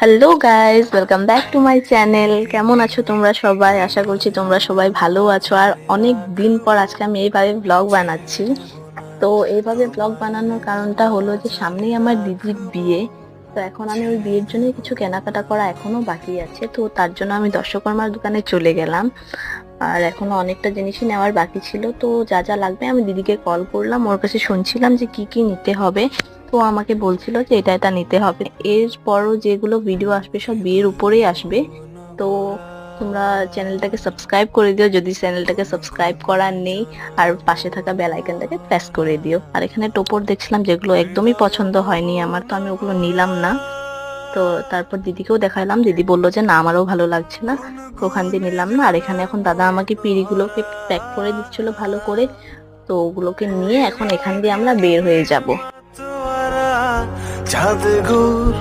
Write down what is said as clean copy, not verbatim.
Hello guys, welcome back to my channel. কেমন আছো তোমরা সবাই? আশা করছি তোমরা সবাই ভালো আছো। আর অনেক দিন পর আজকে আমি এইভাবে ব্লগ বানাচ্ছি। তো এইভাবে ব্লগ বানানোর কারণটা হলো যে সামনেই আমার দিদির বিয়ে। তো এখন আমি ওই বিয়ের জন্য কিছু কেনাকাটা করা এখনো বাকি আছে, তো তার জন্য আমি দর্শকর্মার দোকানে চলে গেলাম। আর এখনো অনেকটা জিনিসই নেওয়ার বাকি ছিল, তো যা যা লাগবে আমি দিদিকে কল করলাম, ওর কাছে শুনছিলাম যে কি কি নিতে হবে। তো আমাকে বলছিল যে এটা এটা নিতে হবে। এরপরও যেগুলো ভিডিও আসবে সব বিয়ের উপরেই আসবে। তো তোমরা চ্যানেলটাকে সাবস্ক্রাইব করে দিও যদি চ্যানেলটাকে সাবস্ক্রাইব করা নেই, আর পাশে থাকা বেল আইকনটাকে প্রেস করে দিও। আর এখানে টোপর দেখছিলাম যেগুলো একদমই পছন্দ হয়নি আমার, তো আমি ওগুলো নিলাম না। তো তারপর দিদিকেও দেখাইলাম, দিদি বললো যে না আমারও ভালো লাগছে না, তো ওখান দিয়ে নিলাম না। আর এখানে এখন দাদা আমাকে পিড়িগুলোকে প্যাক করে দিচ্ছিল ভালো করে। তো ওগুলোকে নিয়ে এখন এখান দিয়ে আমরা বের হয়ে যাব। চাঁদ ঘুর